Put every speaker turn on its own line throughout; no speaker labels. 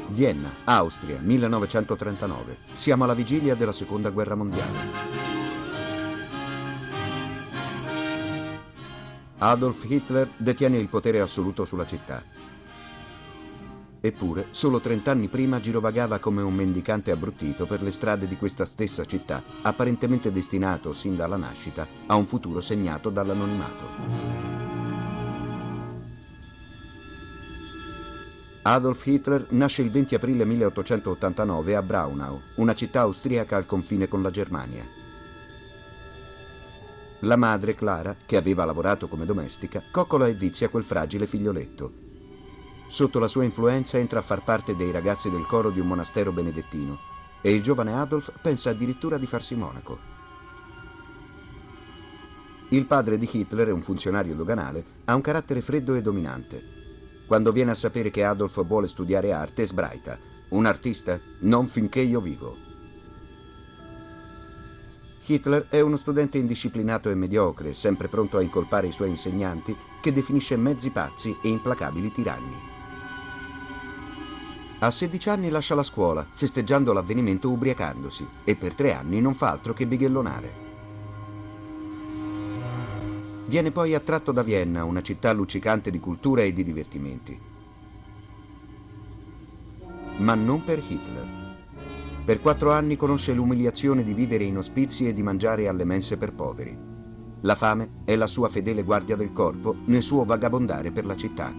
Vienna, Austria, 1939. Siamo alla vigilia della Seconda Guerra Mondiale. Adolf Hitler detiene il potere assoluto sulla città. Eppure, solo 30 anni prima girovagava come un mendicante abbruttito per le strade di questa stessa città, apparentemente destinato, sin dalla nascita, a un futuro segnato dall'anonimato. Adolf Hitler nasce il 20 aprile 1889 a Braunau, una città austriaca al confine con la Germania. La madre, Clara, che aveva lavorato come domestica, coccola e vizia quel fragile figlioletto. Sotto la sua influenza entra a far parte dei ragazzi del coro di un monastero benedettino e il giovane Adolf pensa addirittura di farsi monaco. Il padre di Hitler, un funzionario doganale, ha un carattere freddo e dominante. Quando viene a sapere che Adolf vuole studiare arte, sbraita: un artista? Non finché io vivo. Hitler è uno studente indisciplinato e mediocre, sempre pronto a incolpare i suoi insegnanti, che definisce mezzi pazzi e implacabili tiranni. A 16 anni lascia la scuola, festeggiando l'avvenimento ubriacandosi, e per 3 anni non fa altro che bighellonare. Viene poi attratto da Vienna, una città luccicante di cultura e di divertimenti. Ma non per Hitler. Per 4 anni conosce l'umiliazione di vivere in ospizi e di mangiare alle mense per poveri. La fame è la sua fedele guardia del corpo nel suo vagabondare per la città.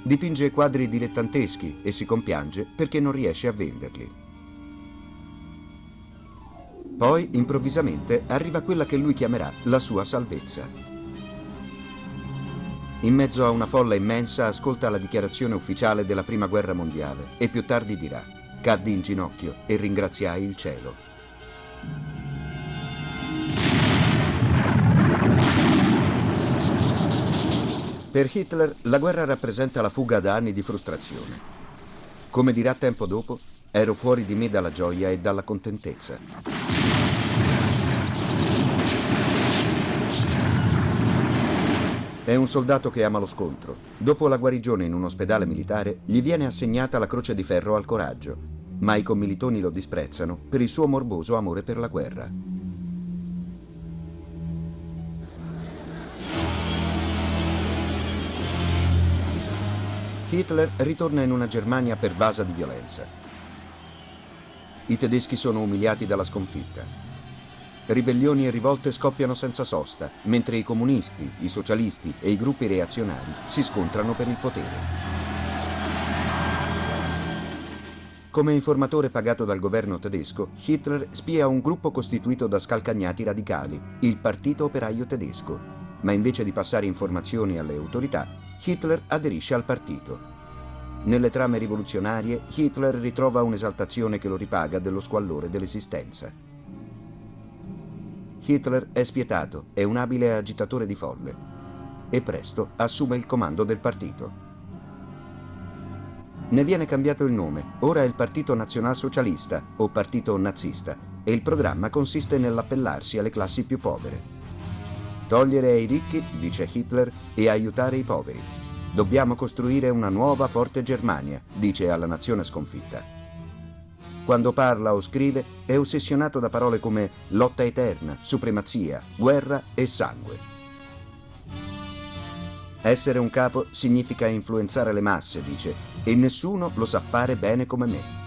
Dipinge quadri dilettanteschi e si compiange perché non riesce a venderli. Poi, improvvisamente, arriva quella che lui chiamerà la sua salvezza. In mezzo a una folla immensa ascolta la dichiarazione ufficiale della Prima Guerra Mondiale e più tardi dirà: caddi in ginocchio e ringraziai il cielo. Per Hitler la guerra rappresenta la fuga da anni di frustrazione. Come dirà tempo dopo, ero fuori di me dalla gioia e dalla contentezza. È un soldato che ama lo scontro. Dopo la guarigione in un ospedale militare, gli viene assegnata la Croce di Ferro al coraggio, ma i commilitoni lo disprezzano per il suo morboso amore per la guerra. Hitler ritorna in una Germania pervasa di violenza. I tedeschi sono umiliati dalla sconfitta. Ribellioni e rivolte scoppiano senza sosta, mentre i comunisti, i socialisti e i gruppi reazionari si scontrano per il potere. Come informatore pagato dal governo tedesco, Hitler spia un gruppo costituito da scalcagnati radicali, il Partito Operaio Tedesco, ma invece di passare informazioni alle autorità, Hitler aderisce al partito. Nelle trame rivoluzionarie, Hitler ritrova un'esaltazione che lo ripaga dello squallore dell'esistenza. Hitler è spietato, è un abile agitatore di folle e presto assume il comando del partito. Ne viene cambiato il nome, ora è il Partito Nazionalsocialista o Partito Nazista, e il programma consiste nell'appellarsi alle classi più povere. Togliere ai ricchi, dice Hitler, e aiutare i poveri. Dobbiamo costruire una nuova forte Germania, dice alla nazione sconfitta. Quando parla o scrive è ossessionato da parole come lotta eterna, supremazia, guerra e sangue. Essere un capo significa influenzare le masse, dice, e nessuno lo sa fare bene come me.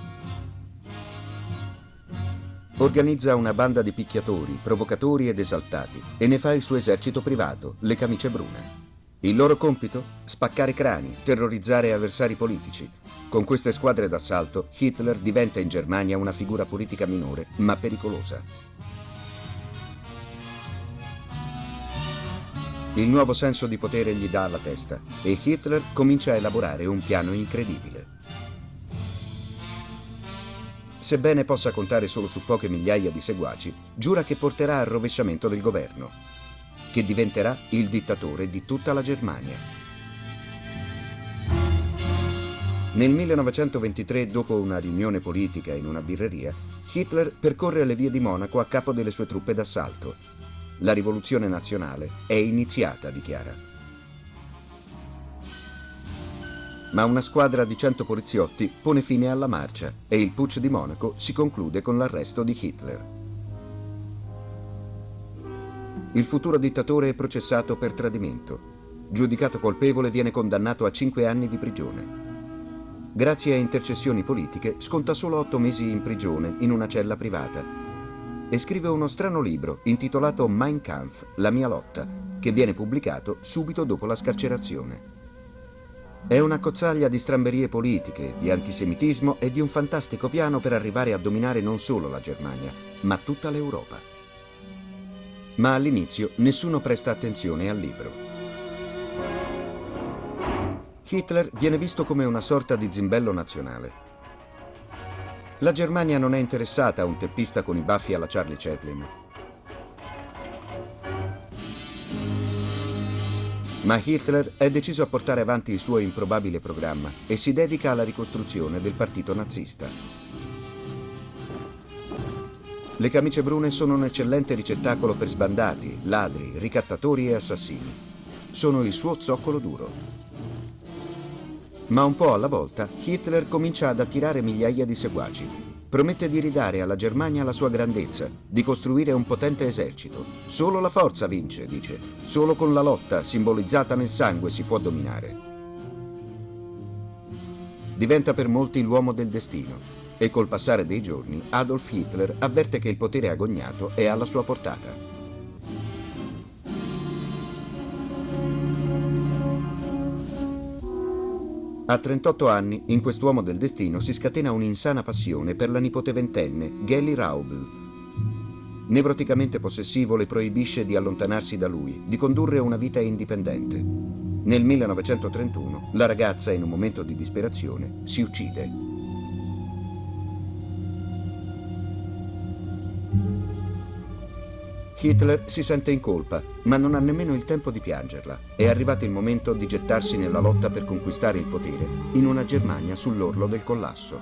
Organizza una banda di picchiatori, provocatori ed esaltati e ne fa il suo esercito privato, le camicie brune. Il loro compito? Spaccare crani, terrorizzare avversari politici. Con queste squadre d'assalto, Hitler diventa in Germania una figura politica minore, ma pericolosa. Il nuovo senso di potere gli dà alla testa e Hitler comincia a elaborare un piano incredibile. Sebbene possa contare solo su poche migliaia di seguaci, giura che porterà al rovesciamento del governo, che diventerà il dittatore di tutta la Germania. Nel 1923, dopo una riunione politica in una birreria, Hitler percorre le vie di Monaco a capo delle sue truppe d'assalto. La rivoluzione nazionale è iniziata, dichiara. Ma una squadra di 100 poliziotti pone fine alla marcia e il putsch di Monaco si conclude con l'arresto di Hitler. Il futuro dittatore è processato per tradimento. Giudicato colpevole, viene condannato a 5 anni di prigione. Grazie a intercessioni politiche sconta solo 8 mesi in prigione in una cella privata e scrive uno strano libro intitolato Mein Kampf, la mia lotta, che viene pubblicato subito dopo la scarcerazione. È una cozzaglia di stramberie politiche, di antisemitismo e di un fantastico piano per arrivare a dominare non solo la Germania, ma tutta l'Europa. Ma all'inizio nessuno presta attenzione al libro. Hitler viene visto come una sorta di zimbello nazionale. La Germania non è interessata a un teppista con i baffi alla Charlie Chaplin. Ma Hitler è deciso a portare avanti il suo improbabile programma e si dedica alla ricostruzione del partito nazista. Le camicie brune sono un eccellente ricettacolo per sbandati, ladri, ricattatori e assassini. Sono il suo zoccolo duro. Ma un po' alla volta Hitler comincia ad attirare migliaia di seguaci. Promette di ridare alla Germania la sua grandezza, di costruire un potente esercito. Solo la forza vince, dice. Solo con la lotta, simbolizzata nel sangue, si può dominare. Diventa per molti l'uomo del destino e col passare dei giorni Adolf Hitler avverte che il potere agognato è alla sua portata. A 38 anni, in quest'uomo del destino si scatena un'insana passione per la nipote ventenne, Geli Raubl. Nevroticamente possessivo, le proibisce di allontanarsi da lui, di condurre una vita indipendente. Nel 1931, la ragazza, in un momento di disperazione, si uccide. Hitler si sente in colpa, ma non ha nemmeno il tempo di piangerla. È arrivato il momento di gettarsi nella lotta per conquistare il potere in una Germania sull'orlo del collasso.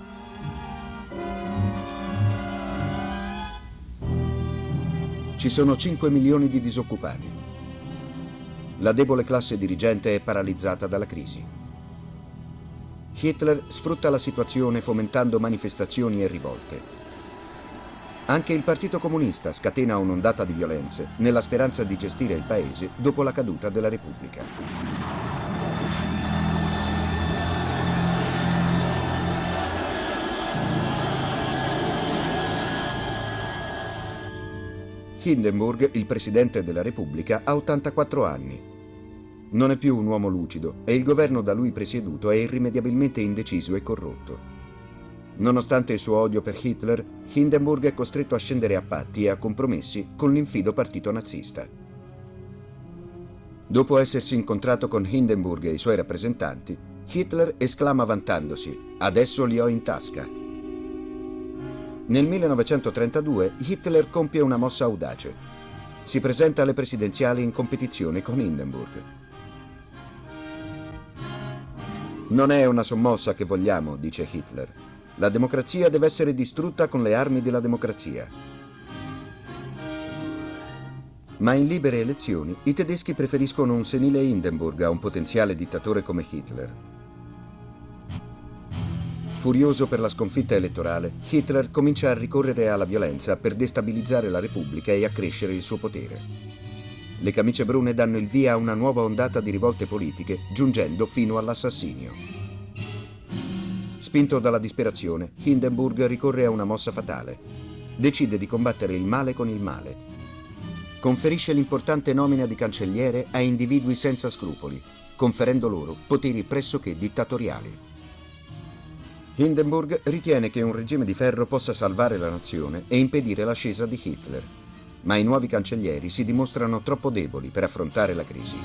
Ci sono 5 milioni di disoccupati. La debole classe dirigente è paralizzata dalla crisi. Hitler sfrutta la situazione fomentando manifestazioni e rivolte. Anche il Partito Comunista scatena un'ondata di violenze nella speranza di gestire il paese dopo la caduta della Repubblica. Hindenburg, il presidente della Repubblica, ha 84 anni. Non è più un uomo lucido e il governo da lui presieduto è irrimediabilmente indeciso e corrotto. Nonostante il suo odio per Hitler, Hindenburg è costretto a scendere a patti e a compromessi con l'infido partito nazista. Dopo essersi incontrato con Hindenburg e i suoi rappresentanti, Hitler esclama vantandosi: "Adesso li ho in tasca". Nel 1932 Hitler compie una mossa audace. Si presenta alle presidenziali in competizione con Hindenburg. "Non è una sommossa che vogliamo", dice Hitler. "La democrazia deve essere distrutta con le armi della democrazia". Ma in libere elezioni i tedeschi preferiscono un senile Hindenburg a un potenziale dittatore come Hitler. Furioso per la sconfitta elettorale, Hitler comincia a ricorrere alla violenza per destabilizzare la Repubblica e accrescere il suo potere. Le camicie brune danno il via a una nuova ondata di rivolte politiche, giungendo fino all'assassinio. Spinto dalla disperazione, Hindenburg ricorre a una mossa fatale. Decide di combattere il male con il male. Conferisce l'importante nomina di cancelliere a individui senza scrupoli, conferendo loro poteri pressoché dittatoriali. Hindenburg ritiene che un regime di ferro possa salvare la nazione e impedire l'ascesa di Hitler, ma i nuovi cancellieri si dimostrano troppo deboli per affrontare la crisi.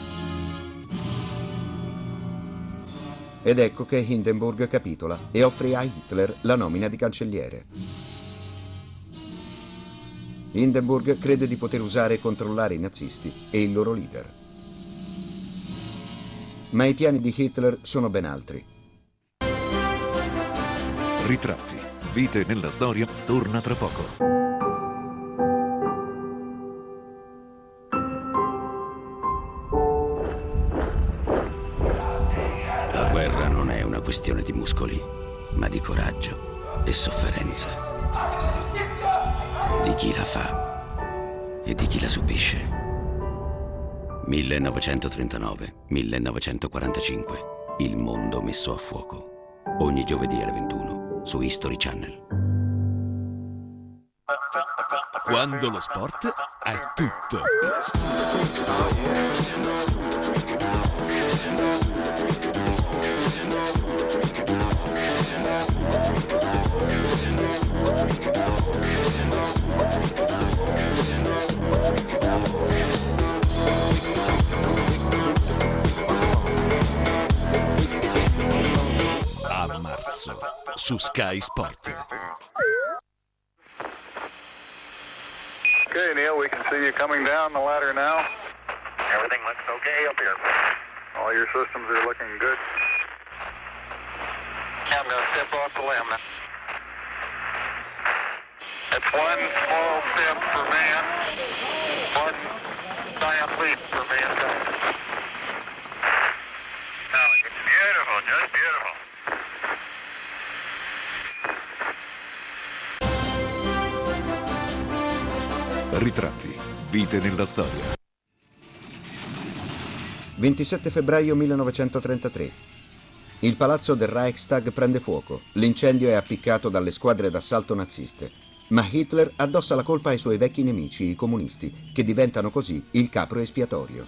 Ed ecco che Hindenburg capitola e offre a Hitler la nomina di cancelliere. Hindenburg crede di poter usare e controllare i nazisti e il loro leader. Ma i piani di Hitler sono ben altri.
Ritratti, vite nella storia, torna tra poco.
La guerra non è una questione di muscoli, ma di coraggio e sofferenza. Di chi la fa e di chi la subisce. 1939-1945. Il mondo messo a fuoco. Ogni giovedì alle 21 su History Channel.
Quando lo sport è tutto. A marzo su Sky Sport.
Okay, Neil, we can see you coming down the ladder now.
Everything looks okay up here.
All your systems are looking good.
I'm going to step off the limb now.
It's one small step for man, one giant leap for mankind.
No, it's beautiful, just beautiful.
Ritratti, vite nella storia.
27 febbraio 1933. Il palazzo del Reichstag prende fuoco. L'incendio è appiccato dalle squadre d'assalto naziste. Ma Hitler addossa la colpa ai suoi vecchi nemici, i comunisti, che diventano così il capro espiatorio.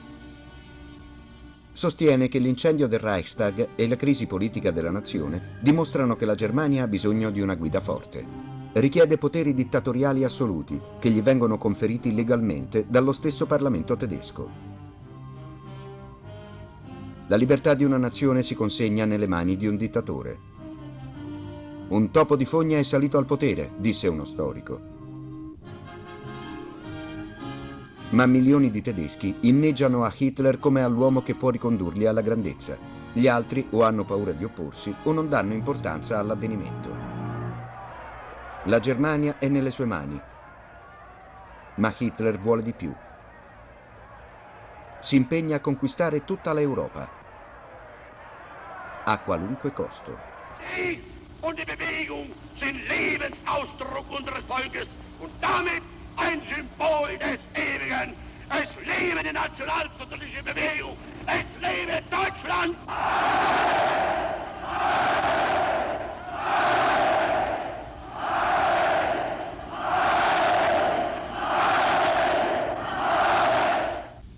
Sostiene che l'incendio del Reichstag e la crisi politica della nazione dimostrano che la Germania ha bisogno di una guida forte. Richiede poteri dittatoriali assoluti che gli vengono conferiti legalmente dallo stesso Parlamento tedesco. La libertà di una nazione si consegna nelle mani di un dittatore. Un topo di fogna è salito al potere, disse uno storico. Ma milioni di tedeschi inneggiano a Hitler come all'uomo che può ricondurli alla grandezza. Gli altri o hanno paura di opporsi o non danno importanza all'avvenimento. La Germania è nelle sue mani, ma Hitler vuole di più. Si impegna a conquistare tutta l'Europa, a qualunque costo.
Sie und die Bewegung sind Lebensausdruck unseres Volkes und damit ein Symbol des Ewigen. Es lebe die nationalsozialistische Bewegung! Es lebe Deutschland!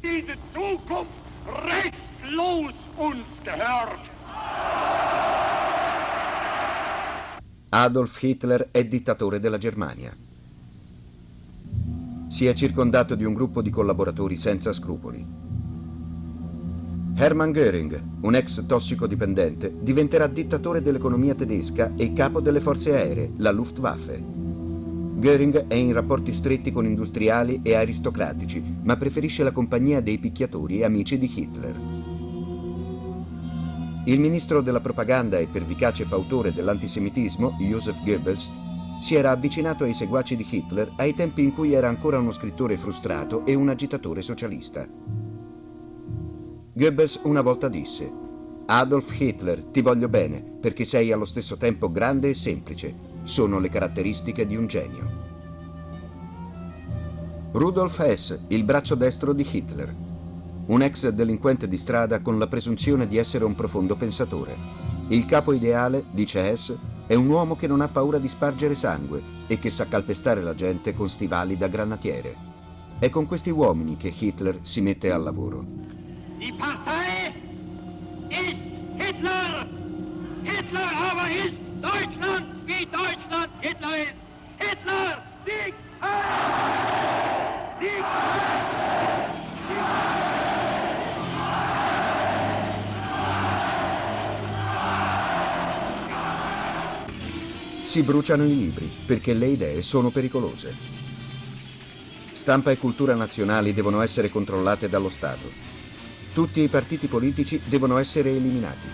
Diese Zukunft restlos uns gehört.
Adolf Hitler è dittatore della Germania. Si è circondato di un gruppo di collaboratori senza scrupoli. Hermann Göring, un ex tossicodipendente, diventerà dittatore dell'economia tedesca e capo delle forze aeree, la Luftwaffe. Göring è in rapporti stretti con industriali e aristocratici, ma preferisce la compagnia dei picchiatori e amici di Hitler. Il ministro della propaganda e pervicace fautore dell'antisemitismo, Joseph Goebbels, si era avvicinato ai seguaci di Hitler ai tempi in cui era ancora uno scrittore frustrato e un agitatore socialista. Goebbels una volta disse: «Adolf Hitler, ti voglio bene, perché sei allo stesso tempo grande e semplice. Sono le caratteristiche di un genio». Rudolf Hess, il braccio destro di Hitler. Un ex delinquente di strada con la presunzione di essere un profondo pensatore. Il capo ideale, dice Hess, è un uomo che non ha paura di spargere sangue e che sa calpestare la gente con stivali da granatiere. È con questi uomini che Hitler si mette al lavoro.
Die Partei ist Hitler! Hitler aber ist Deutschland, wie Deutschland Hitler ist! Hitler, Sieg! Sieg!
Si bruciano i libri perché le idee sono pericolose. Stampa e cultura nazionali devono essere controllate dallo Stato. Tutti i partiti politici devono essere eliminati.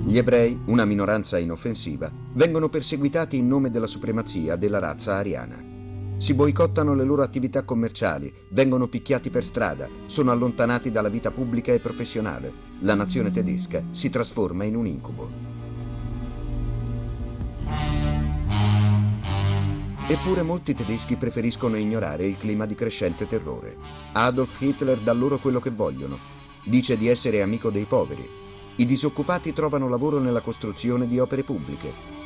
Gli ebrei, una minoranza inoffensiva, vengono perseguitati in nome della supremazia della razza ariana. Si boicottano le loro attività commerciali, vengono picchiati per strada, sono allontanati dalla vita pubblica e professionale. La nazione tedesca si trasforma in un incubo. Eppure molti tedeschi preferiscono ignorare il clima di crescente terrore. Adolf Hitler dà loro quello che vogliono. Dice di essere amico dei poveri. I disoccupati trovano lavoro nella costruzione di opere pubbliche,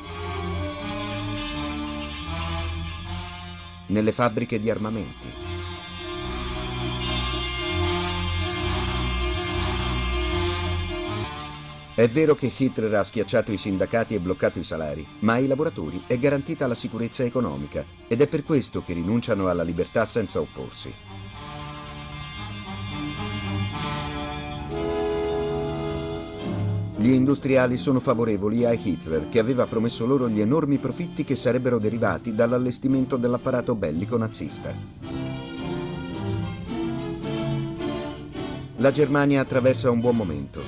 nelle fabbriche di armamenti. È vero che Hitler ha schiacciato i sindacati e bloccato i salari, ma ai lavoratori è garantita la sicurezza economica ed è per questo che rinunciano alla libertà senza opporsi. Gli industriali sono favorevoli a Hitler, che aveva promesso loro gli enormi profitti che sarebbero derivati dall'allestimento dell'apparato bellico nazista. La Germania attraversa un buon momento.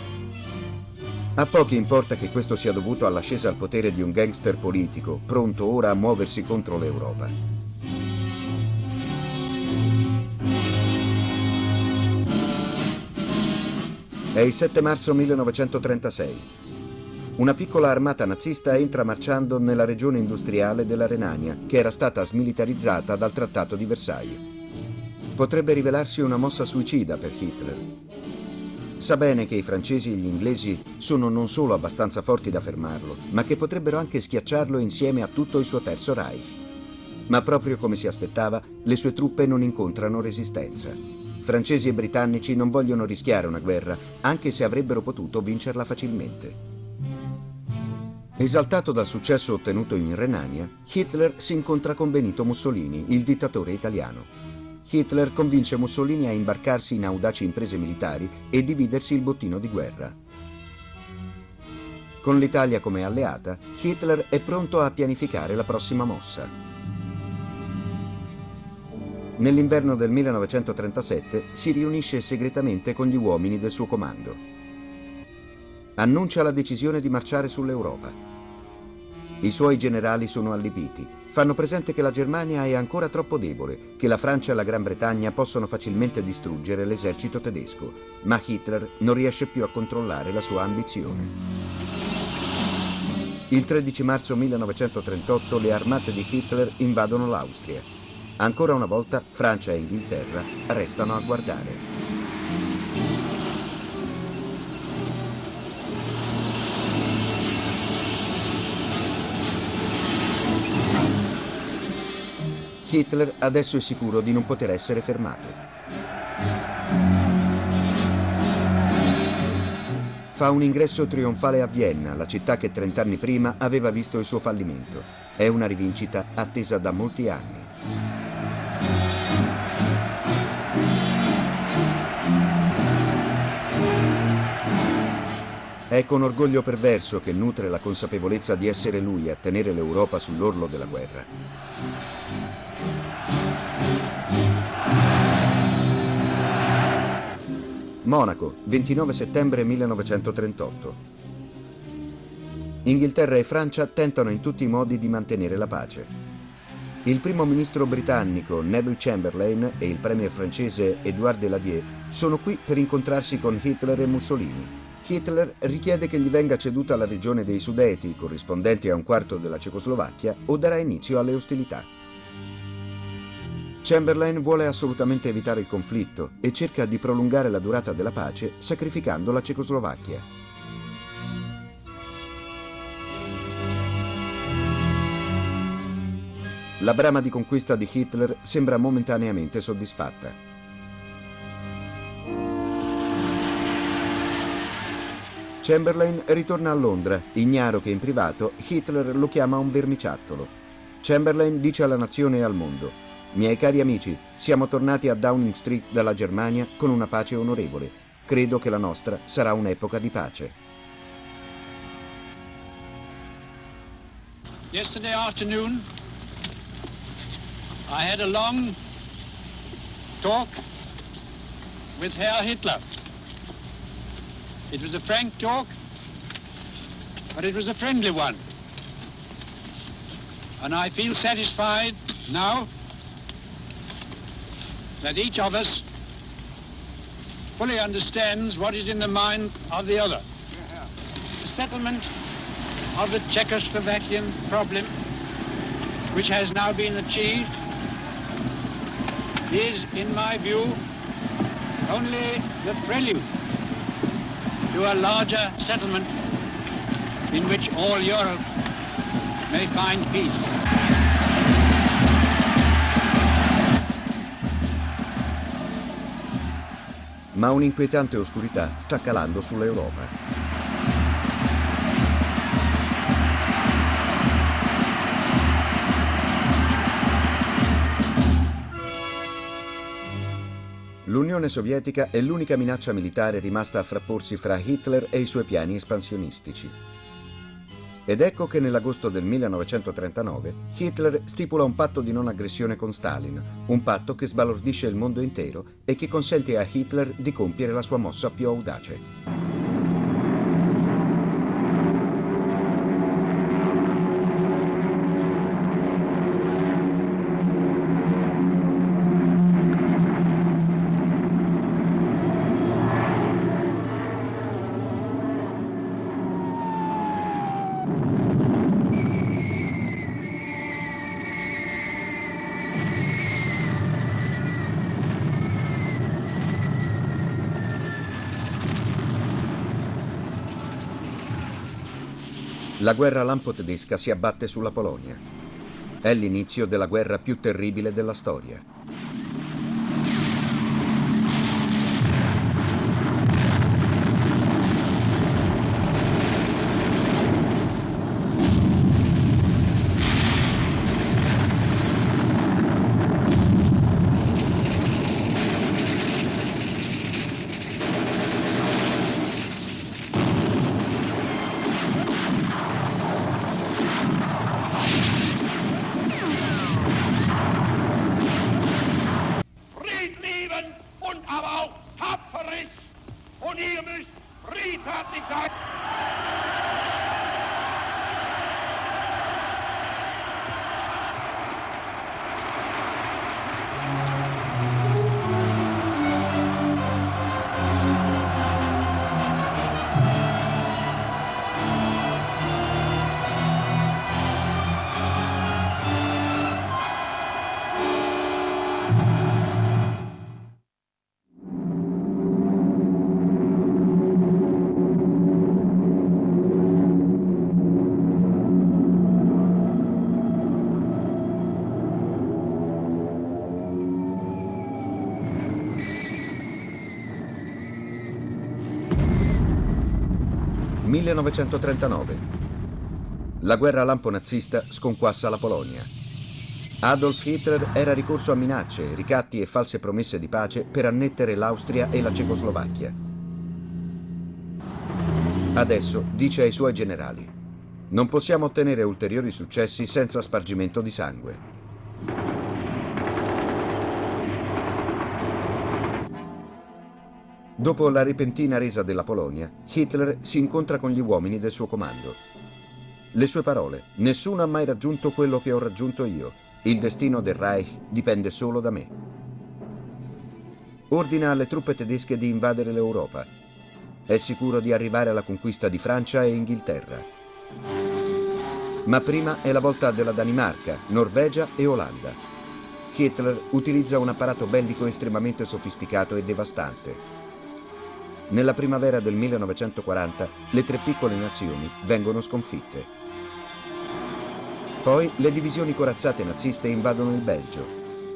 A pochi importa che questo sia dovuto all'ascesa al potere di un gangster politico, pronto ora a muoversi contro l'Europa. È il 7 marzo 1936. Una piccola armata nazista entra marciando nella regione industriale della Renania, che era stata smilitarizzata dal Trattato di Versailles. Potrebbe rivelarsi una mossa suicida per Hitler. Sa bene che i francesi e gli inglesi sono non solo abbastanza forti da fermarlo, ma che potrebbero anche schiacciarlo insieme a tutto il suo Terzo Reich. Ma proprio come si aspettava, le sue truppe non incontrano resistenza. Francesi e britannici non vogliono rischiare una guerra, anche se avrebbero potuto vincerla facilmente. Esaltato dal successo ottenuto in Renania, Hitler si incontra con Benito Mussolini, il dittatore italiano. Hitler convince Mussolini a imbarcarsi in audaci imprese militari e dividersi il bottino di guerra. Con l'Italia come alleata, Hitler è pronto a pianificare la prossima mossa. Nell'inverno del 1937 si riunisce segretamente con gli uomini del suo comando. Annuncia la decisione di marciare sull'Europa. I suoi generali sono allibiti. Fanno presente che la Germania è ancora troppo debole, che la Francia e la Gran Bretagna possono facilmente distruggere l'esercito tedesco, ma Hitler non riesce più a controllare la sua ambizione. Il 13 marzo 1938 le armate di Hitler invadono l'Austria. Ancora una volta Francia e Inghilterra restano a guardare. Hitler adesso è sicuro di non poter essere fermato. Fa un ingresso trionfale a Vienna, la città che 30 anni prima aveva visto il suo fallimento. È una rivincita attesa da molti anni. È con orgoglio perverso che nutre la consapevolezza di essere lui a tenere l'Europa sull'orlo della guerra. Monaco, 29 settembre 1938. Inghilterra e Francia tentano in tutti i modi di mantenere la pace. Il primo ministro britannico Neville Chamberlain e il premier francese Édouard Daladier sono qui per incontrarsi con Hitler e Mussolini. Hitler richiede che gli venga ceduta la regione dei Sudeti, corrispondente a un quarto della Cecoslovacchia, o darà inizio alle ostilità. Chamberlain vuole assolutamente evitare il conflitto e cerca di prolungare la durata della pace sacrificando la Cecoslovacchia. La brama di conquista di Hitler sembra momentaneamente soddisfatta. Chamberlain ritorna a Londra, ignaro che in privato Hitler lo chiama un vermiciattolo. Chamberlain dice alla nazione e al mondo: «Miei cari amici, siamo tornati a Downing Street dalla Germania con una pace onorevole. Credo che la nostra sarà un'epoca di pace».
Yesterday afternoon, I had a long talk with Herr Hitler. It was a frank talk, but it was a friendly one. And I feel satisfied now that each of us fully understands what is in the mind of the other. The settlement of the Czechoslovakian problem, which has now been achieved, is, in my view, only the prelude to a larger settlement in which all Europe may find peace.
Ma un'inquietante oscurità sta calando sull'Europa. L'Unione Sovietica è l'unica minaccia militare rimasta a frapporsi fra Hitler e i suoi piani espansionistici. Ed ecco che nell'agosto del 1939 Hitler stipula un patto di non aggressione con Stalin, un patto che sbalordisce il mondo intero e che consente a Hitler di compiere la sua mossa più audace. La guerra lampo tedesca si abbatte sulla Polonia. È l'inizio della guerra più terribile della storia.
Friedlieben und aber auch tapferes. Und ihr müsst friedfertig sein. (1939). La guerra lampo nazista sconquassa la Polonia. Adolf Hitler era ricorso a minacce, ricatti e false promesse di pace per annettere l'Austria e la Cecoslovacchia. Adesso dice ai suoi generali: non possiamo ottenere ulteriori successi senza spargimento di sangue. Dopo la repentina resa della Polonia, Hitler si incontra con gli uomini del suo comando. Le sue parole: nessuno ha mai raggiunto quello che ho raggiunto io. Il destino del Reich dipende solo da me. Ordina alle truppe tedesche di invadere l'Europa. È sicuro di arrivare alla conquista di Francia e Inghilterra. Ma prima è la volta della Danimarca, Norvegia e Olanda. Hitler utilizza un apparato bellico estremamente sofisticato e devastante. Nella primavera del 1940 le tre piccole nazioni vengono sconfitte. Poi le divisioni corazzate naziste invadono il Belgio,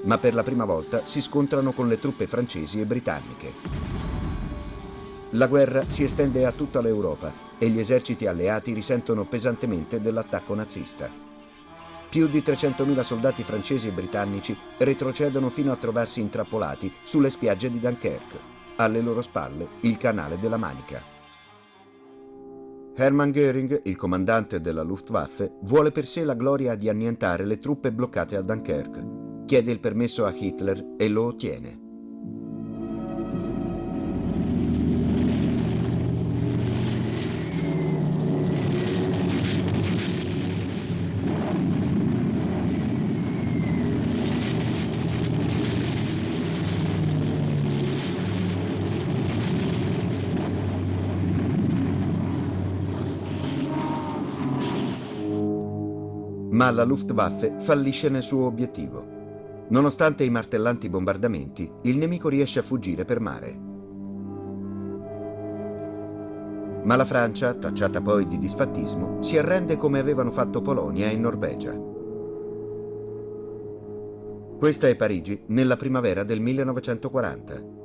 ma per la prima volta si scontrano con le truppe francesi e britanniche. La guerra si estende a tutta l'Europa e gli eserciti alleati risentono pesantemente dell'attacco nazista. Più di 300.000 soldati francesi e britannici retrocedono fino a trovarsi intrappolati sulle spiagge di Dunkerque. Alle loro spalle il canale della Manica. Hermann Göring, il comandante della Luftwaffe, vuole per sé la gloria di annientare le truppe bloccate a Dunkerque. Chiede il permesso a Hitler e lo ottiene.
ma la Luftwaffe fallisce nel suo obiettivo. Nonostante i martellanti bombardamenti, il nemico riesce a fuggire per mare. Ma la Francia, tacciata poi di disfattismo, si arrende come avevano fatto Polonia e Norvegia. Questa è Parigi nella primavera del 1940.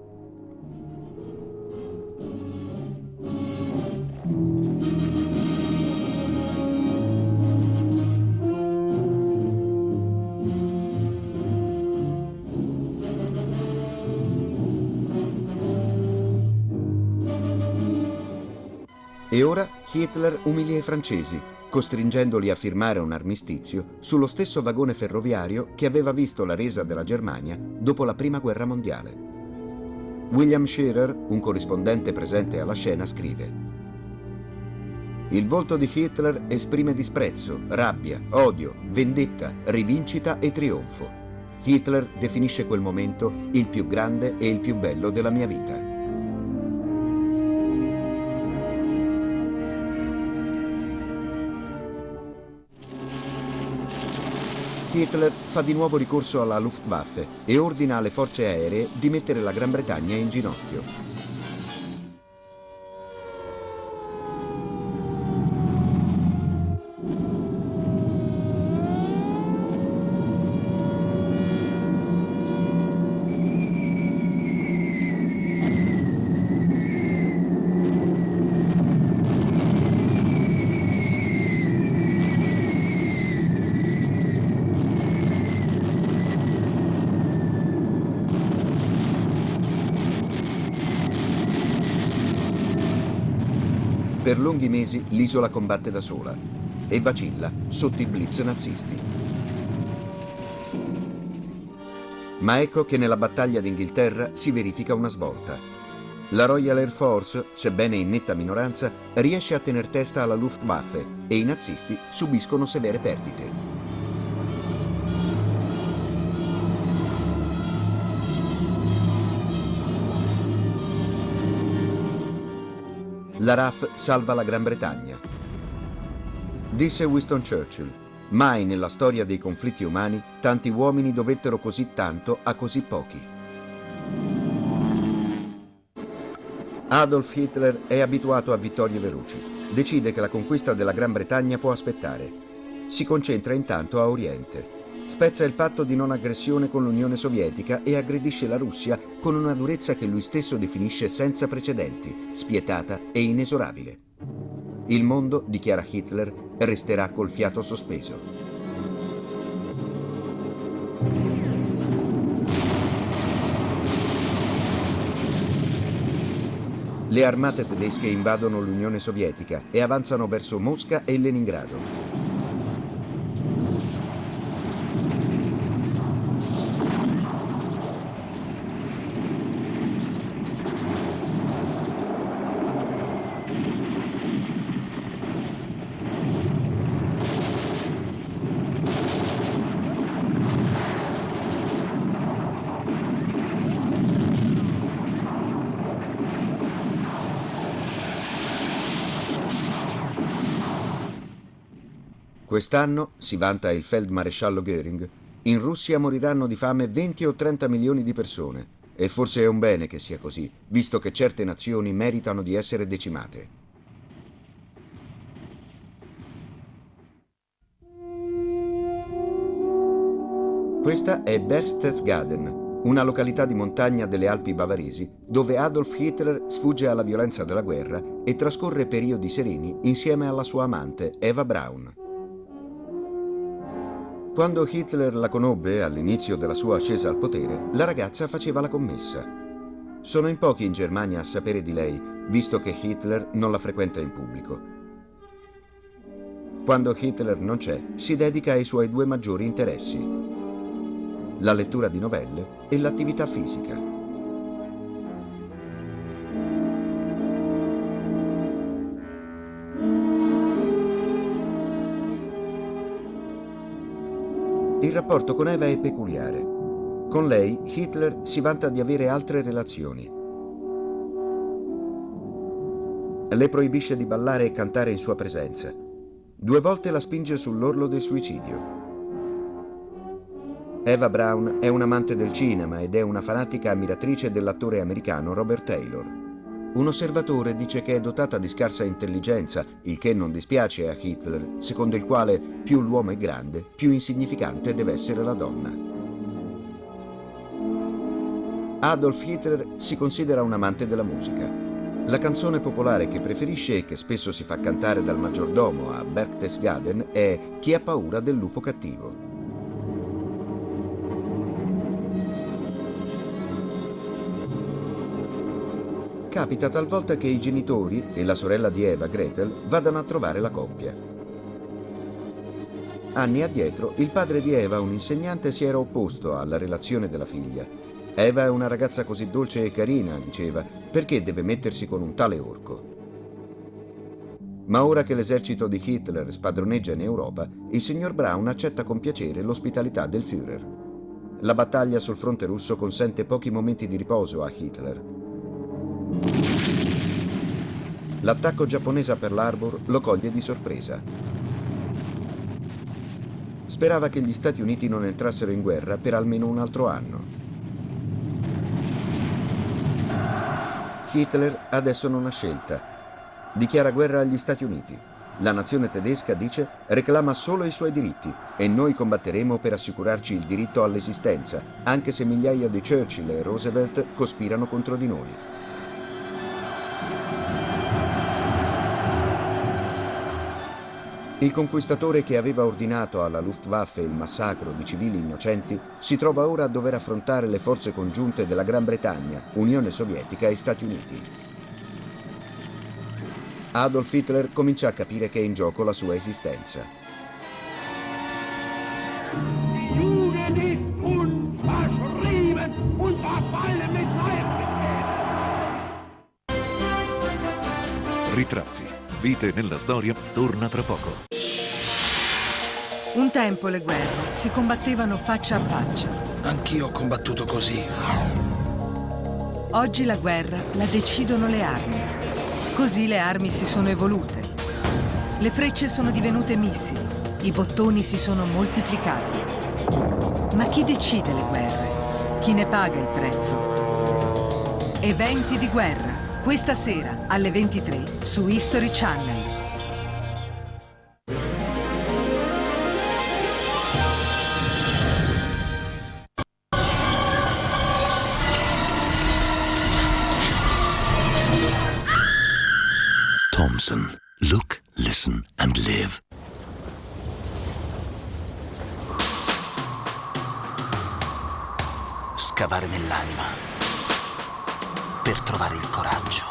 E ora Hitler umilia i francesi, costringendoli a firmare un armistizio sullo stesso vagone ferroviario che aveva visto la resa della Germania dopo la Prima Guerra Mondiale. William Scherer, un corrispondente presente alla scena, scrive: «Il volto di Hitler esprime disprezzo, rabbia, odio, vendetta, rivincita e trionfo. Hitler definisce quel momento il più grande e il più bello della mia vita». Hitler fa di nuovo ricorso alla Luftwaffe e ordina alle forze aeree di mettere la Gran Bretagna in ginocchio. Per lunghi mesi l'isola combatte da sola e vacilla sotto i blitz nazisti. Ma ecco che nella battaglia d'Inghilterra si verifica una svolta. La Royal Air Force, sebbene in netta minoranza, riesce a tener testa alla Luftwaffe e i nazisti subiscono severe perdite. La RAF salva la Gran Bretagna. Disse Winston Churchill: mai nella storia dei conflitti umani tanti uomini dovettero così tanto a così pochi. Adolf Hitler è abituato a vittorie veloci. Decide che la conquista della Gran Bretagna può aspettare. Si concentra intanto a Oriente. Spezza il patto di non aggressione con l'Unione Sovietica e aggredisce la Russia con una durezza che lui stesso definisce senza precedenti, spietata e inesorabile. Il mondo, dichiara Hitler, resterà col fiato sospeso. Le armate tedesche invadono l'Unione Sovietica e avanzano verso Mosca e Leningrado. Quest'anno, si vanta il feldmaresciallo Göring, in Russia moriranno di fame 20 o 30 milioni di persone. E forse è un bene che sia così, visto che certe nazioni meritano di essere decimate. Questa è Berchtesgaden, una località di montagna delle Alpi bavaresi, dove Adolf Hitler sfugge alla violenza della guerra e trascorre periodi sereni insieme alla sua amante Eva Braun. Quando Hitler la conobbe all'inizio della sua ascesa al potere, la ragazza faceva la commessa. Sono in pochi in Germania a sapere di lei, visto che Hitler non la frequenta in pubblico. Quando Hitler non c'è, si dedica ai suoi due maggiori interessi: la lettura di novelle e l'attività fisica. Il rapporto con Eva è peculiare. Con lei, Hitler si vanta di avere altre relazioni. Le proibisce di ballare e cantare in sua presenza. 2 volte la spinge sull'orlo del suicidio. Eva Braun è un'amante del cinema ed è una fanatica ammiratrice dell'attore americano Robert Taylor. Un osservatore dice che è dotata di scarsa intelligenza, il che non dispiace a Hitler, secondo il quale più l'uomo è grande, più insignificante deve essere la donna. Adolf Hitler si considera un amante della musica. La canzone popolare che preferisce e che spesso si fa cantare dal maggiordomo a Berchtesgaden è Chi ha paura del lupo cattivo. Capita talvolta che i genitori e la sorella di Eva, Gretel, vadano a trovare la coppia. Anni addietro, il padre di Eva, un insegnante, si era opposto alla relazione della figlia. Eva è una ragazza così dolce e carina, diceva, perché deve mettersi con un tale orco? Ma ora che l'esercito di Hitler spadroneggia in Europa, il signor Braun accetta con piacere l'ospitalità del Führer. La battaglia sul fronte russo consente pochi momenti di riposo a Hitler. L'attacco giapponese a Pearl Harbor lo coglie di sorpresa. Sperava che gli Stati Uniti non entrassero in guerra per almeno un altro anno. Hitler adesso non ha scelta. Dichiara guerra agli Stati Uniti. La nazione tedesca, dice, reclama solo i suoi diritti e noi combatteremo per assicurarci il diritto all'esistenza, anche se migliaia di Churchill e Roosevelt cospirano contro di noi. Il conquistatore che aveva ordinato alla Luftwaffe il massacro di civili innocenti si trova ora a dover affrontare le forze congiunte della Gran Bretagna, Unione Sovietica e Stati Uniti. Adolf Hitler comincia a capire che è in gioco la sua esistenza.
Die Jugend ist uns verschrieben und verfallen mit
Ritratti. Vite nella storia torna tra poco.
Un tempo le guerre si combattevano faccia a faccia.
Anch'io ho combattuto così.
Oggi la guerra la decidono le armi. Così le armi si sono evolute. Le frecce sono divenute missili, i bottoni si sono moltiplicati. Ma chi decide le guerre? Chi ne paga il prezzo? Eventi di guerra. Questa sera alle 23 su History Channel.
Thompson, look, listen and live. Scavare nell'anima per trovare il coraggio.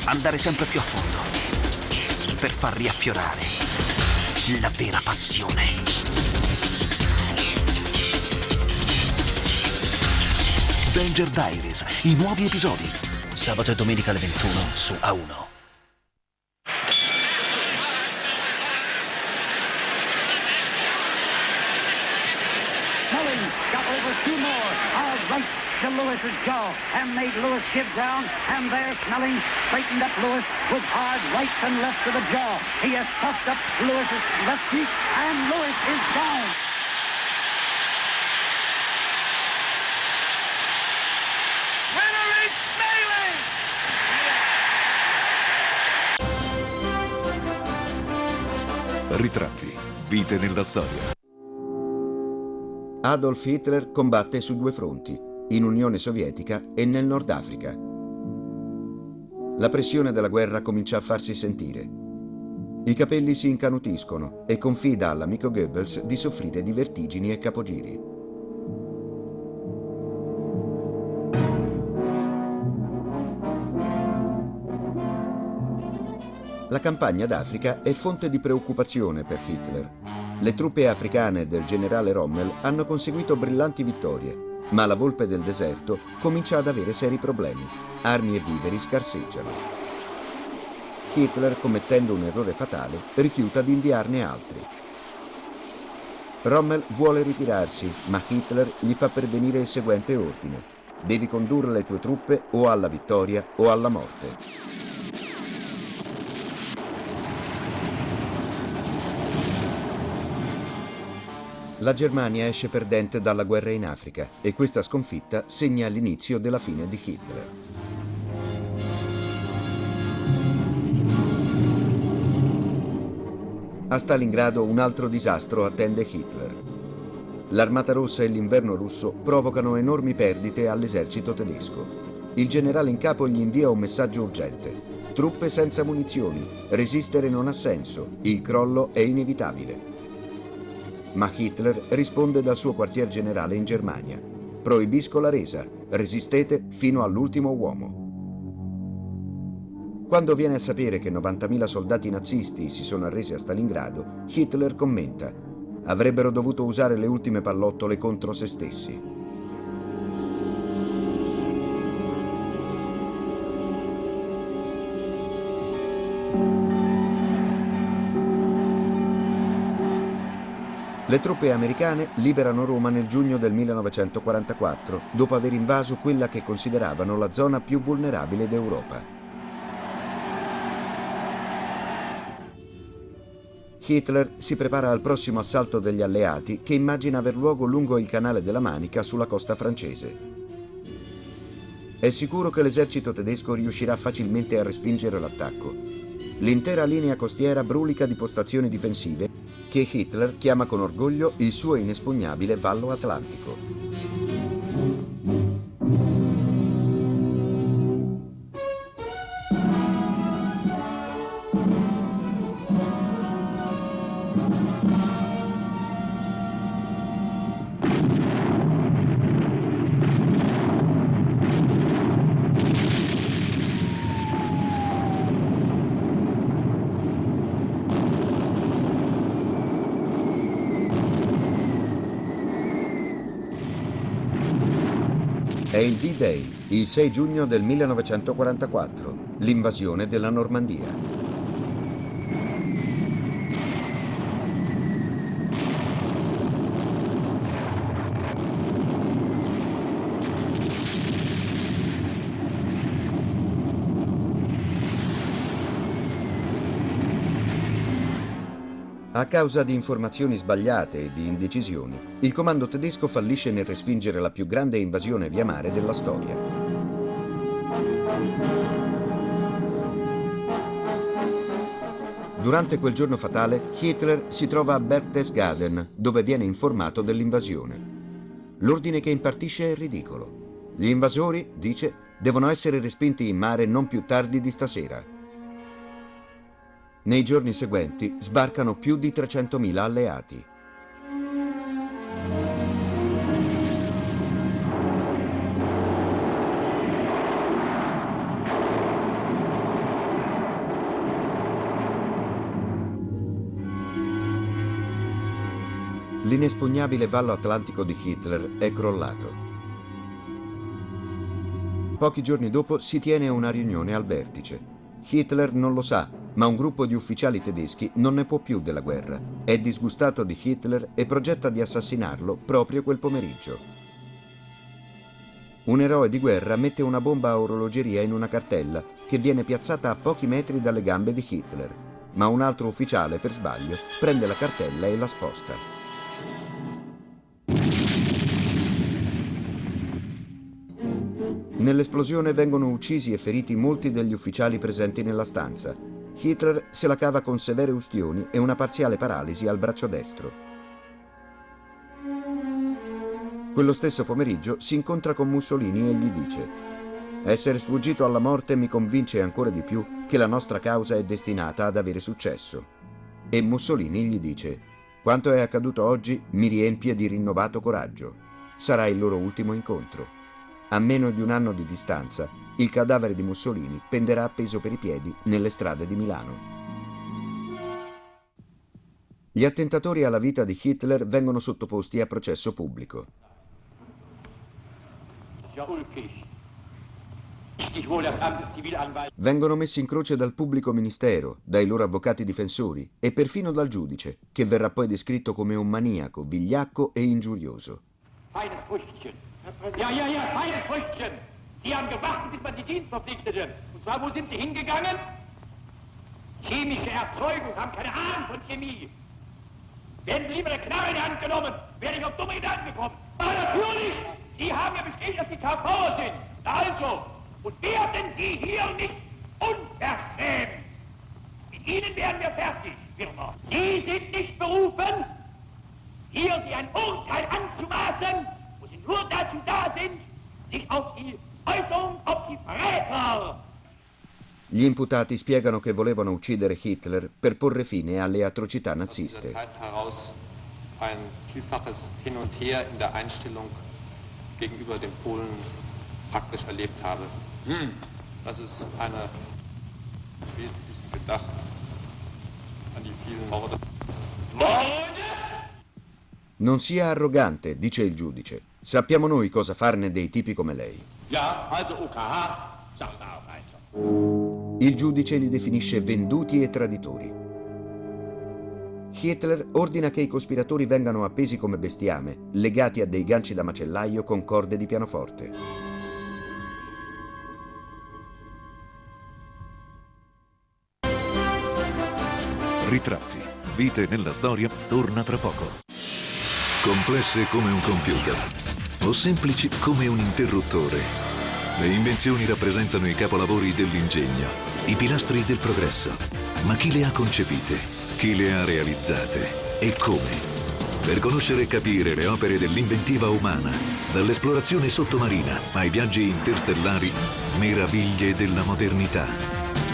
Andare sempre più a fondo per far riaffiorare la vera passione. Danger Diaries, i nuovi episodi. Sabato e domenica alle 21 su A1.
Got over 2 more. Right to Lewis's jaw and made Lewis give ground. And there, Snelling straightened up Lewis with hard right and left to the jaw. He has puffed up Lewis's left cheek, and Lewis is down. Winner is Bailey!
Ritratti. Vite nella storia.
Adolf Hitler combatte su 2 fronti, in Unione Sovietica e nel Nord Africa. La pressione della guerra comincia a farsi sentire. I capelli si incanutiscono e confida all'amico Goebbels di soffrire di vertigini e capogiri. La campagna d'Africa è fonte di preoccupazione per Hitler. Le truppe africane del generale Rommel hanno conseguito brillanti vittorie, ma la volpe del deserto comincia ad avere seri problemi. Armi e viveri scarseggiano. Hitler, commettendo un errore fatale, rifiuta di inviarne altri. Rommel vuole ritirarsi, ma Hitler gli fa pervenire il seguente ordine: devi condurre le tue truppe o alla vittoria o alla morte. La Germania esce perdente dalla guerra in Africa e questa sconfitta segna l'inizio della fine di Hitler. A Stalingrado un altro disastro attende Hitler. L'Armata Rossa e l'inverno russo provocano enormi perdite all'esercito tedesco. Il generale in capo gli invia un messaggio urgente. Truppe senza munizioni, resistere non ha senso, il crollo è inevitabile. Ma Hitler risponde dal suo quartier generale in Germania. Proibisco la resa, resistete fino all'ultimo uomo. Quando viene a sapere che 90.000 soldati nazisti si sono arresi a Stalingrado, Hitler commenta: avrebbero dovuto usare le ultime pallottole contro se stessi. Le truppe americane liberano Roma nel giugno del 1944, dopo aver invaso quella che consideravano la zona più vulnerabile d'Europa. Hitler si prepara al prossimo assalto degli alleati, che immagina aver luogo lungo il canale della Manica sulla costa francese. È sicuro che l'esercito tedesco riuscirà facilmente a respingere l'attacco. L'intera linea costiera brulica di postazioni difensive che Hitler chiama con orgoglio il suo inespugnabile vallo atlantico. È il D-Day, il 6 giugno del 1944, l'invasione della Normandia. A causa di informazioni sbagliate e di indecisioni, il comando tedesco fallisce nel respingere la più grande invasione via mare della storia. Durante quel giorno fatale, Hitler si trova a Berchtesgaden, dove viene informato dell'invasione. L'ordine che impartisce è ridicolo. Gli invasori, dice, devono essere respinti in mare non più tardi di stasera. Nei giorni seguenti sbarcano più di 300.000 alleati. L'inespugnabile vallo atlantico di Hitler è crollato. Pochi giorni dopo si tiene una riunione al vertice. Hitler non lo sa, ma un gruppo di ufficiali tedeschi non ne può più della guerra. È disgustato di Hitler e progetta di assassinarlo proprio quel pomeriggio. Un eroe di guerra mette una bomba a orologeria in una cartella che viene piazzata a pochi metri dalle gambe di Hitler, ma un altro ufficiale, per sbaglio, prende la cartella e la sposta. Nell'esplosione vengono uccisi e feriti molti degli ufficiali presenti nella stanza. Hitler se la cava con severe ustioni e una parziale paralisi al braccio destro. Quello stesso pomeriggio si incontra con Mussolini e gli dice: essere sfuggito alla morte mi convince ancora di più che la nostra causa è destinata ad avere successo. E Mussolini gli dice: quanto è accaduto oggi mi riempie di rinnovato coraggio. Sarà il loro ultimo incontro. A meno di un anno di distanza, il cadavere di Mussolini penderà appeso per i piedi nelle strade di Milano. Gli attentatori alla vita di Hitler vengono sottoposti a processo pubblico. Vengono messi in croce dal pubblico ministero, dai loro avvocati difensori e perfino dal giudice, che verrà poi descritto come un maniaco, vigliacco e ingiurioso.
Feines Früchtchen. Ja, feines Früchtchen. Sie haben gewartet, bis man die Dienstverpflichtete. Und zwar, wo sind Sie hingegangen? Chemische Erzeugung, haben keine Ahnung von Chemie. Werden Sie lieber eine Knarre in die Hand genommen wäre ich auf dumme Gedanken gekommen. Aber natürlich, Sie haben ja bestätigt, dass Sie KV sind. Na also, und werden Sie hier nicht unverschämt. Mit Ihnen werden wir fertig, Firma. Sie sind nicht berufen, hier Sie ein Urteil anzumaßen, wo Sie nur dazu da sind, sich auf die Äußerung, auf die Verräter.
Gli imputati spiegano che volevano uccidere Hitler per porre fine alle atrocità naziste.
Heraus ein vielfaches Hin und Her in der Einstellung gegenüber den Polen praktisch erlebt habe. Das ist eine wesentliche Gedacht an die vielen Morde.
Non sia arrogante, dice il giudice. Sappiamo noi cosa farne dei tipi come lei.
Ja, also OKH, Sachbearbeiter.
Il giudice li definisce venduti e traditori. Hitler ordina che i cospiratori vengano appesi come bestiame, legati a dei ganci da macellaio con corde di pianoforte.
Ritratti, vite nella storia, torna tra poco. Complesse come un computer o semplici come un interruttore. Le invenzioni rappresentano i capolavori dell'ingegno, i pilastri del progresso. Ma chi le ha concepite? Chi le ha realizzate? E come? Per conoscere e capire le opere dell'inventiva umana, dall'esplorazione sottomarina ai viaggi interstellari, meraviglie della modernità.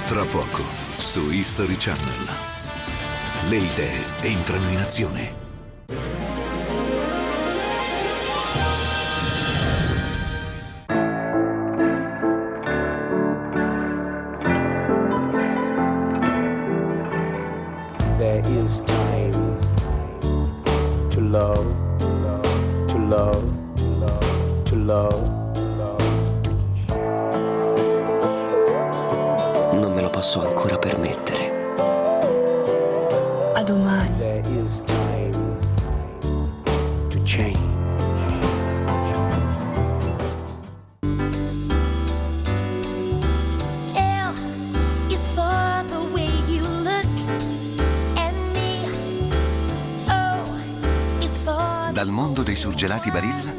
Tra poco, su History Channel. Le idee entrano in azione.
There is time to love, to love, to love.
Non me lo posso ancora permettere.
A domani.
There is time to change.
L is for the way you look at me. O is for
Dal mondo dei surgelati Barilla,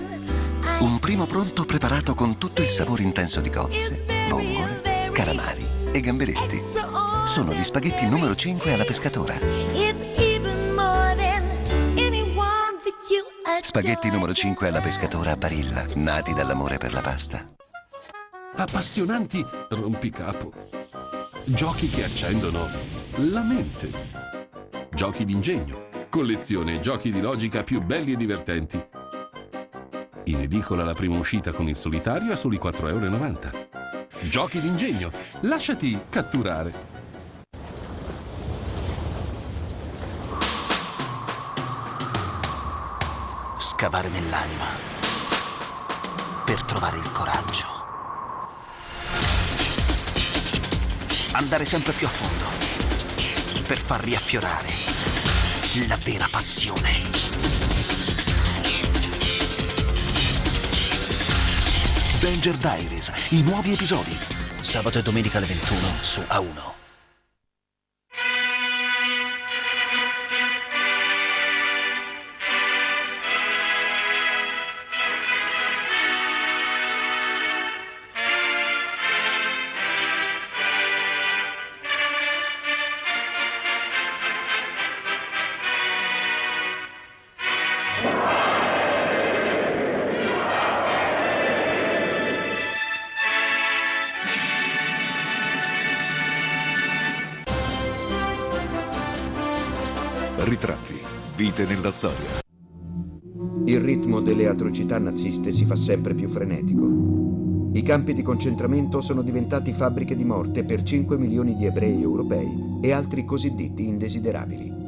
un primo pronto preparato con tutto il sapore intenso di cozze, vongole, calamari e gamberetti. Sono gli spaghetti numero 5 alla pescatora.
it's even more than anyone that you adore.
Spaghetti numero 5 alla pescatora a Barilla, nati dall'amore per la pasta.
Appassionanti rompicapo. Giochi che accendono la mente. Giochi d'ingegno. Collezione giochi di logica più belli e divertenti. In edicola la prima uscita con il solitario a soli 4,90 €. Giochi d'ingegno. Lasciati catturare.
Scavare nell'anima per trovare il coraggio. Andare sempre più a fondo per far riaffiorare la vera passione. Danger Diaries, i nuovi episodi. Sabato e domenica alle 21 su A1.
Ritratti, vite nella storia.
Il ritmo delle atrocità naziste si fa sempre più frenetico. I campi di concentramento sono diventati fabbriche di morte per 5 milioni di ebrei europei e altri cosiddetti indesiderabili.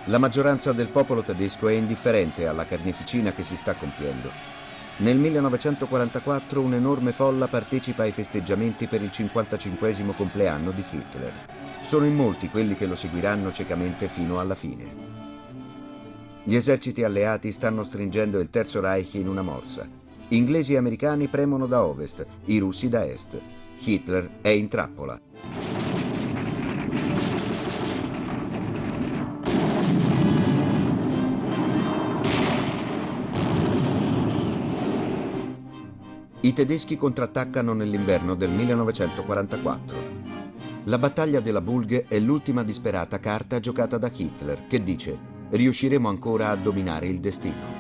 La maggioranza del popolo tedesco è indifferente alla carneficina che si sta compiendo. Nel 1944 un'enorme folla partecipa ai festeggiamenti per il 55° compleanno di Hitler. Sono in molti quelli che lo seguiranno ciecamente fino alla fine. Gli eserciti alleati stanno stringendo il Terzo Reich in una morsa. Inglesi e americani premono da ovest, i russi da est. Hitler è in trappola. I tedeschi contrattaccano nell'inverno del 1944. La battaglia della Bulge è l'ultima disperata carta giocata da Hitler, che dice: riusciremo ancora a dominare il destino.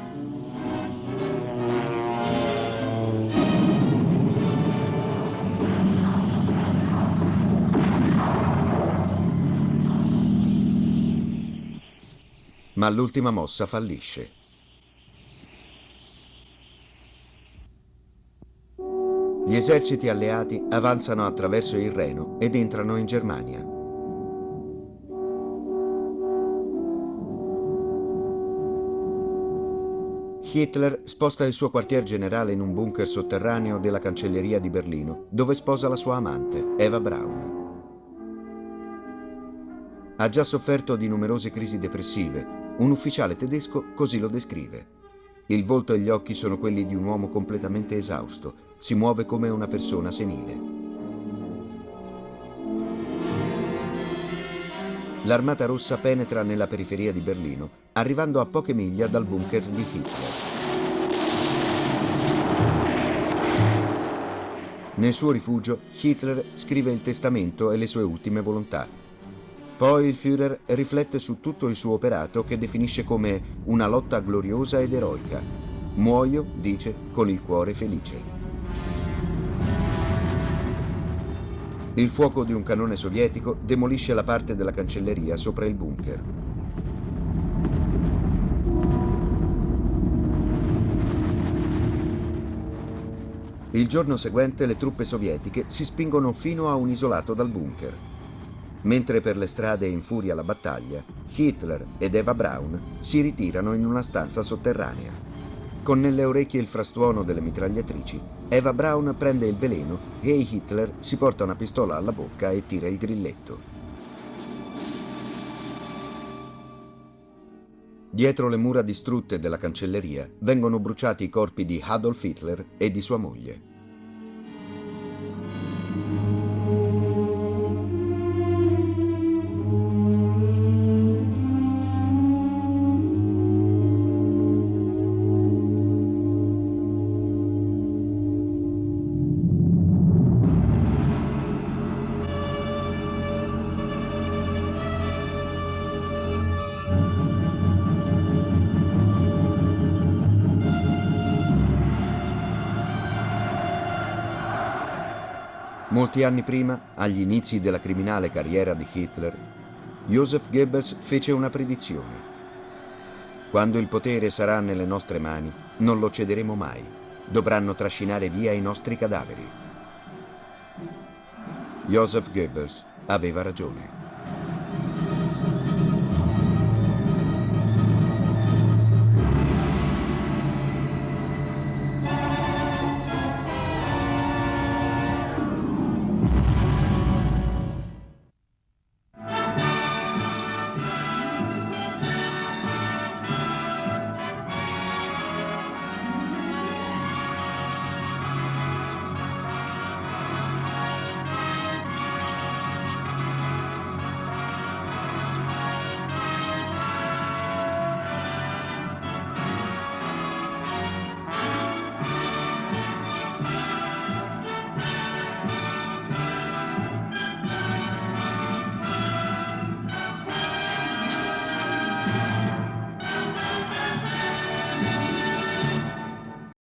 Ma l'ultima mossa fallisce. Gli eserciti alleati avanzano attraverso il Reno ed entrano in Germania. Hitler sposta il suo quartier generale in un bunker sotterraneo della cancelleria di Berlino, dove sposa la sua amante, Eva Braun. Ha già sofferto di numerose crisi depressive. Un ufficiale tedesco così lo descrive. Il volto e gli occhi sono quelli di un uomo completamente esausto. Si muove come una persona senile. L'Armata Rossa penetra nella periferia di Berlino, arrivando a poche miglia dal bunker di Hitler. Nel suo rifugio, Hitler scrive il testamento e le sue ultime volontà. Poi il Führer riflette su tutto il suo operato, che definisce come una lotta gloriosa ed eroica. Muoio, dice, con il cuore felice. Il fuoco di un cannone sovietico demolisce la parte della cancelleria sopra il bunker. Il giorno seguente le truppe sovietiche si spingono fino a un isolato dal bunker. Mentre per le strade infuria la battaglia, Hitler ed Eva Braun si ritirano in una stanza sotterranea. Con nelle orecchie il frastuono delle mitragliatrici, Eva Braun prende il veleno e Hitler si porta una pistola alla bocca e tira il grilletto. Dietro le mura distrutte della cancelleria vengono bruciati i corpi di Adolf Hitler e di sua moglie. Molti anni prima, agli inizi della criminale carriera di Hitler, Joseph Goebbels fece una predizione. Quando il potere sarà nelle nostre mani, non lo cederemo mai. Dovranno trascinare via i nostri cadaveri. Joseph Goebbels aveva ragione.